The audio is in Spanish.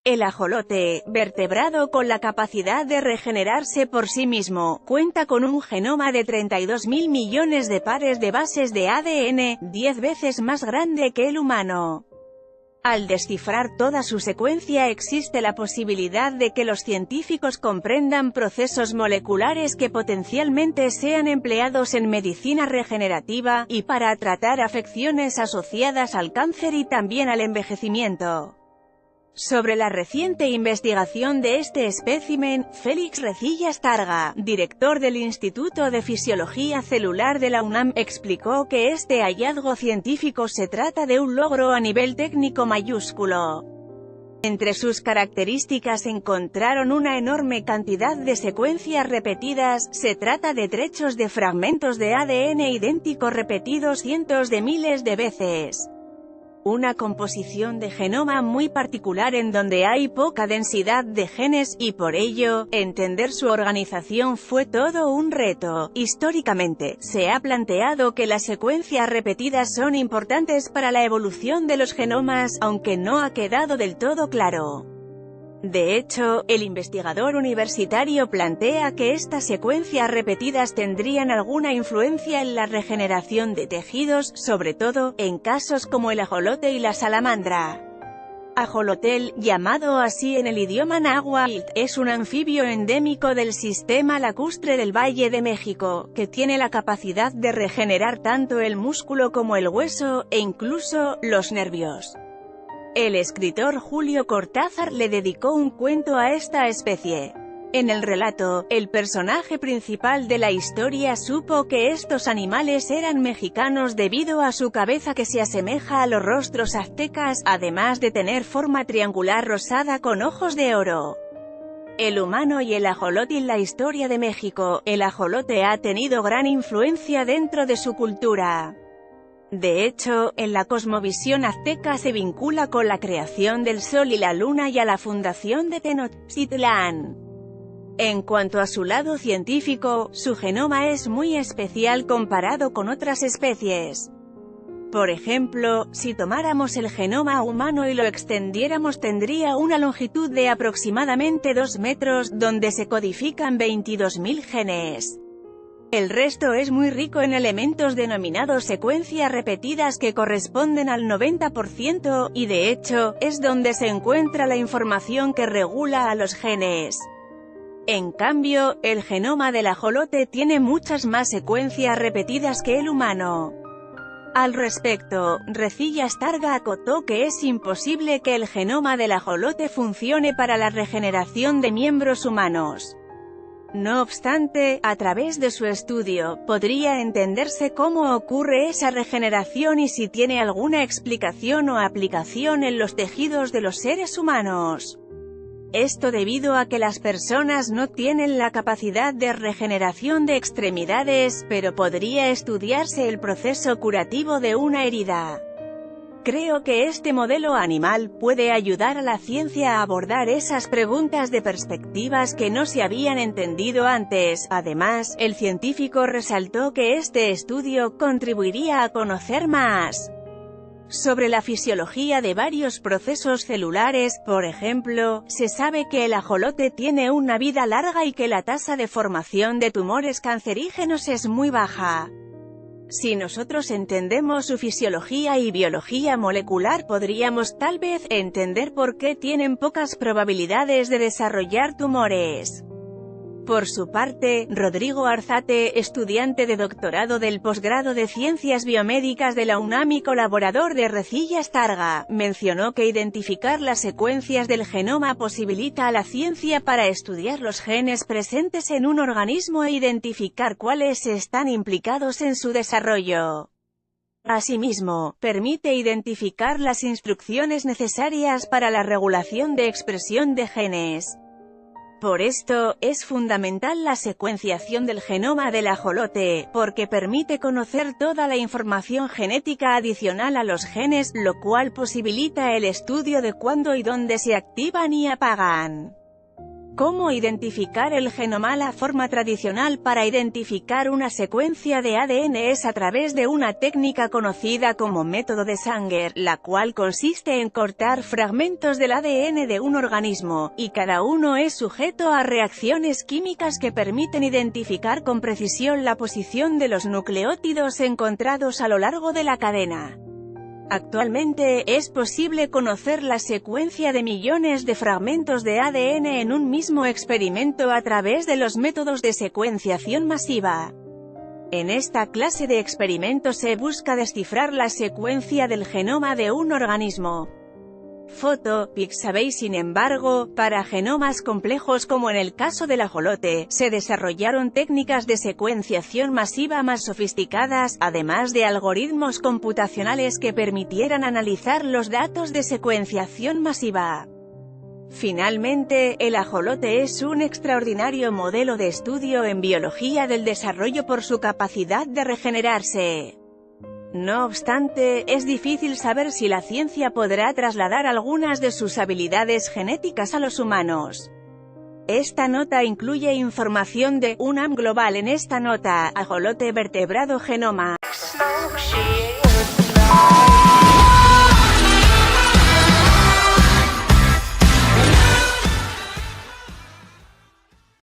El ajolote, vertebrado con la capacidad de regenerarse por sí mismo, cuenta con un genoma de 32.000 millones de pares de bases de ADN, 10 veces más grande que el humano. Al descifrar toda su secuencia existe la posibilidad de que los científicos comprendan procesos moleculares que potencialmente sean empleados en medicina regenerativa, y para tratar afecciones asociadas al cáncer y también al envejecimiento. Sobre la reciente investigación de este espécimen, Félix Recillas Targa, director del Instituto de Fisiología Celular de la UNAM, explicó que este hallazgo científico se trata de un logro a nivel técnico mayúsculo. Entre sus características encontraron una enorme cantidad de secuencias repetidas. Se trata de trechos de fragmentos de ADN idénticos repetidos cientos de miles de veces. Una composición de genoma muy particular en donde hay poca densidad de genes, y por ello, entender su organización fue todo un reto. Históricamente, se ha planteado que las secuencias repetidas son importantes para la evolución de los genomas, aunque no ha quedado del todo claro. De hecho, el investigador universitario plantea que estas secuencias repetidas tendrían alguna influencia en la regeneración de tejidos, sobre todo, en casos como el ajolote y la salamandra. Ajolotel, llamado así en el idioma náhuatl, es un anfibio endémico del sistema lacustre del Valle de México, que tiene la capacidad de regenerar tanto el músculo como el hueso, e incluso, los nervios. El escritor Julio Cortázar le dedicó un cuento a esta especie. En el relato, el personaje principal de la historia supo que estos animales eran mexicanos debido a su cabeza que se asemeja a los rostros aztecas, además de tener forma triangular rosada con ojos de oro. El humano y el ajolote. En la historia de México, el ajolote ha tenido gran influencia dentro de su cultura. De hecho, en la cosmovisión azteca se vincula con la creación del sol y la luna y a la fundación de Tenochtitlán. En cuanto a su lado científico, su genoma es muy especial comparado con otras especies. Por ejemplo, si tomáramos el genoma humano y lo extendiéramos tendría una longitud de aproximadamente 2 metros, donde se codifican 22.000 genes. El resto es muy rico en elementos denominados secuencias repetidas que corresponden al 90%, y de hecho, es donde se encuentra la información que regula a los genes. En cambio, el genoma del ajolote tiene muchas más secuencias repetidas que el humano. Al respecto, Recillas Targa acotó que es imposible que el genoma del ajolote funcione para la regeneración de miembros humanos. No obstante, a través de su estudio, podría entenderse cómo ocurre esa regeneración y si tiene alguna explicación o aplicación en los tejidos de los seres humanos. Esto debido a que las personas no tienen la capacidad de regeneración de extremidades, pero podría estudiarse el proceso curativo de una herida. Creo que este modelo animal puede ayudar a la ciencia a abordar esas preguntas de perspectivas que no se habían entendido antes. Además, el científico resaltó que este estudio contribuiría a conocer más sobre la fisiología de varios procesos celulares. Por ejemplo, se sabe que el ajolote tiene una vida larga y que la tasa de formación de tumores cancerígenos es muy baja. Si nosotros entendemos su fisiología y biología molecular podríamos tal vez entender por qué tienen pocas probabilidades de desarrollar tumores. Por su parte, Rodrigo Arzate, estudiante de doctorado del posgrado de Ciencias Biomédicas de la UNAM y colaborador de Recillas Targa, mencionó que identificar las secuencias del genoma posibilita a la ciencia para estudiar los genes presentes en un organismo e identificar cuáles están implicados en su desarrollo. Asimismo, permite identificar las instrucciones necesarias para la regulación de expresión de genes. Por esto, es fundamental la secuenciación del genoma del ajolote, porque permite conocer toda la información genética adicional a los genes, lo cual posibilita el estudio de cuándo y dónde se activan y apagan. ¿Cómo identificar el genoma? La forma tradicional para identificar una secuencia de ADN es a través de una técnica conocida como método de Sanger, la cual consiste en cortar fragmentos del ADN de un organismo, y cada uno es sujeto a reacciones químicas que permiten identificar con precisión la posición de los nucleótidos encontrados a lo largo de la cadena. Actualmente, es posible conocer la secuencia de millones de fragmentos de ADN en un mismo experimento a través de los métodos de secuenciación masiva. En esta clase de experimentos se busca descifrar la secuencia del genoma de un organismo. Foto, Pixabay. Sin embargo, para genomas complejos como en el caso del ajolote, se desarrollaron técnicas de secuenciación masiva más sofisticadas, además de algoritmos computacionales que permitieran analizar los datos de secuenciación masiva. Finalmente, el ajolote es un extraordinario modelo de estudio en biología del desarrollo por su capacidad de regenerarse. No obstante, es difícil saber si la ciencia podrá trasladar algunas de sus habilidades genéticas a los humanos. Esta nota incluye información de UNAM Global. En esta nota, ajolote vertebrado genoma.